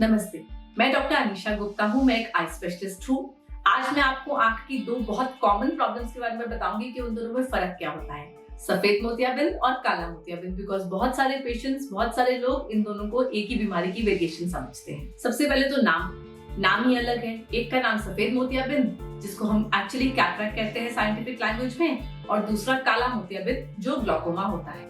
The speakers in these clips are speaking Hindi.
नमस्ते, मैं डॉक्टर अनीशा गुप्ता हूँ। मैं एक आई स्पेशलिस्ट हूँ। आज मैं आपको आंख की दो बहुत कॉमन प्रॉब्लम्स के बारे में बताऊंगी कि उन दोनों में फर्क क्या होता है, सफेद मोतियाबिंद और काला मोतियाबिंद। बिकॉज बहुत सारे पेशेंट्स, बहुत सारे लोग इन दोनों को एक ही बीमारी की वेरिएशन समझते हैं। सबसे पहले तो नाम ही अलग है। एक का नाम सफेद मोतियाबिंद, जिसको हम एक्चुअली कैटरैक्ट कहते हैं साइंटिफिक लैंग्वेज में, और दूसरा काला मोतियाबिंद जो ग्लूकोमा होता है।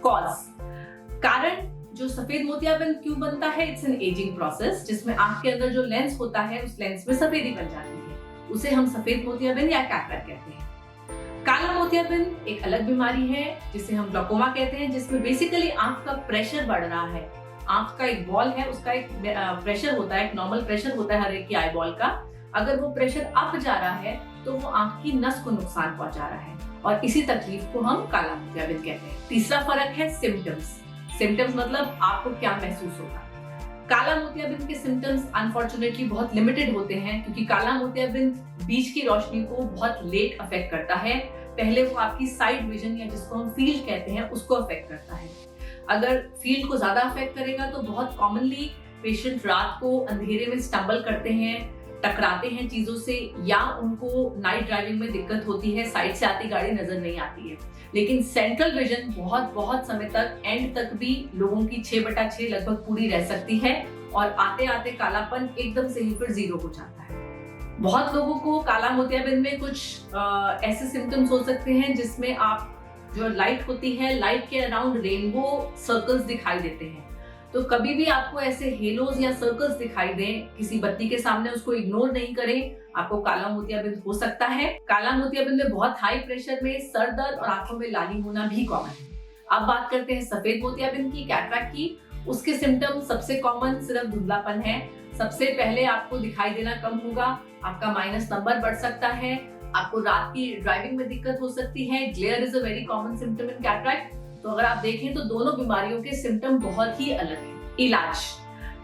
कारण जो सफेद मोतियाबिंद क्यों बनता है, इट्स एन एजिंग प्रोसेस, जिसमें आंख के अंदर जो लेंस होता है उस लेंस में सफेदी बन जाती है। उसे हम सफेद मोतियाबिंद या कैटरैक्ट कहते हैं। काला मोतियाबिंद एक अलग बीमारी है जिसे हम ग्लूकोमा कहते हैं, जिसमें बेसिकली आंख का प्रेशर बढ़ रहा है। आंख का एक बॉल है, उसका एक प्रेशर होता है, एक नॉर्मल प्रेशर होता है हर एक की आई बॉल का। अगर वो प्रेशर अप जा रहा है तो वो आंख की नस को नुकसान पहुंचा रहा है, और इसी तकलीफ को हम काला मोतियाबिंद कहते हैं। तीसरा फर्क है सिम्टम्स मतलब आपको क्या महसूस होगा। काला मोतियाबिंद के सिम्टम्स अनफॉर्चुनेटली बहुत लिमिटेड होते हैं, क्योंकि काला मोतियाबिंद बीच की रोशनी को बहुत लेट अफेक्ट करता है। पहले वो आपकी साइड विजन या जिसको हम फील्ड कहते हैं उसको अफेक्ट करता है। अगर फील्ड को ज्यादा अफेक्ट करेगा तो बहुत कॉमनली पेशेंट रात को अंधेरे में स्टम्बल करते हैं, टकराते हैं चीजों से, या उनको नाइट ड्राइविंग में दिक्कत होती है, साइड से आती गाड़ी नजर नहीं आती है। लेकिन सेंट्रल विजन बहुत समय तक, एंड तक भी लोगों की 6/6 लगभग पूरी रह सकती है, और आते आते कालापन एकदम से ही फिर 0 हो जाता है। बहुत लोगों को काला मोतियाबिंद में कुछ ऐसे सिम्टम्स हो सकते हैं जिसमें आप जो लाइट होती है, लाइट के अराउंड रेनबो सर्कल्स दिखाई देते हैं। तो कभी भी आपको ऐसे हेलोज या सर्कल्स दिखाई दें किसी बत्ती के सामने, उसको इग्नोर नहीं करें, आपको काला मोतियाबिंद हो सकता है। काला मोतियाबिंद में बहुत हाई प्रेशर में सर दर्द और आंखों में लाली होना भी कॉमन है। अब बात करते हैं सफेद मोतियाबिंद की, कैटरैक्ट की। उसके सिम्टम्स सबसे कॉमन सिर्फ धुंधलापन है। सबसे पहले आपको दिखाई देना कम होगा, आपका माइनस नंबर बढ़ सकता है, आपको रात की ड्राइविंग में दिक्कत हो सकती है। Glare is a very common symptom in cataract. तो अगर आप देखें तो दोनों बीमारियों के सिम्टम बहुत ही अलग हैं। इलाज,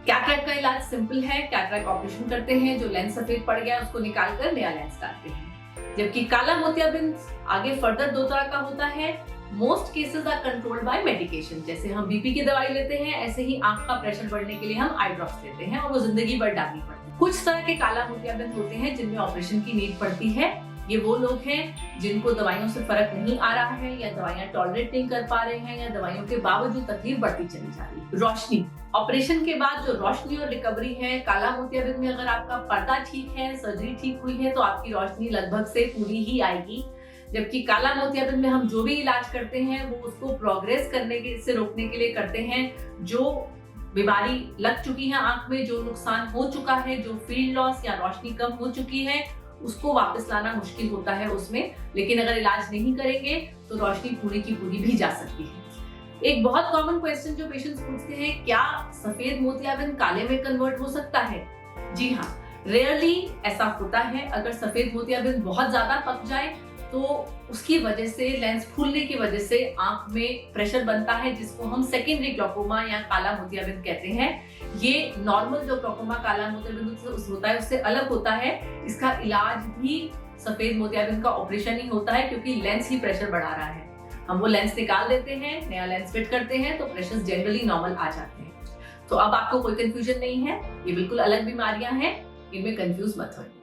कैटरैक्ट का इलाज सिंपल है। कैटरैक्ट ऑपरेशन करते हैं, जो लेंस सफेद पड़ गया उसको निकालकर नया लेंस डालते हैं। जबकि काला मोतियाबिंद आगे फर्दर 2 तरह का होता है। Most cases are controlled by medication. जैसे हम बीपी की दवाई लेते हैं, ऐसे ही आंख का प्रेशर बढ़ने के लिए हम आई ड्रॉप्स लेते हैं, और वो जिंदगी भर डालनी पड़ती है। कुछ तरह के काला मोतियाबिंद होते हैं जिनमें ऑपरेशन की नीड पड़ती है। ये वो लोग हैं जिनको दवाइयों से फर्क नहीं आ रहा है, या दवाइयां टॉलरेट नहीं कर पा रहे हैं, या दवाइयों के बावजूद तकलीफ बढ़ती चली जा रही है। रोशनी, ऑपरेशन के बाद जो रोशनी और रिकवरी है, काला मोतियाबिंद में अगर आपका पर्दा ठीक है, सर्जरी ठीक हुई है, तो आपकी रोशनी लगभग से पूरी ही आएगी। जबकि काला मोतियाबिंद में हम जो भी इलाज करते हैं वो उसको प्रोग्रेस करने के से रोकने के लिए करते हैं। जो बीमारी लग चुकी है आंख में, जो नुकसान हो चुका है, जो फील्ड लॉस या रोशनी कम हो चुकी है, उसको वापस लाना मुश्किल होता है उसमें। लेकिन अगर इलाज नहीं करेंगे तो रोशनी पूरी की पूरी भी जा सकती है। एक बहुत कॉमन क्वेश्चन जो पेशेंट्स पूछते हैं, क्या सफेद मोतियाबिंद काले में कन्वर्ट हो सकता है? जी हाँ, रेयरली ऐसा होता है। अगर सफेद मोतियाबिंद बहुत ज्यादा पक जाए तो उसकी वजह से, लेंस फूलने की वजह से आंख में प्रेशर बनता है, जिसको हम सेकेंडरी ग्लूकोमा या काला मोतियाबिंद कहते हैं। ये नॉर्मल जो ग्लूकोमा काला मोतियाबिंद होता है उससे अलग होता है। इसका इलाज भी सफेद मोतियाबिंद का ऑपरेशन ही होता है, क्योंकि लेंस ही प्रेशर बढ़ा रहा है। हम वो लेंस निकाल देते हैं, नया लेंस फिट करते हैं, तो प्रेशर जनरली नॉर्मल आ जाते हैं। तो अब आपको कोई कंफ्यूजन नहीं है, ये बिल्कुल अलग बीमारियां हैं, इनमें कंफ्यूज मत होइए।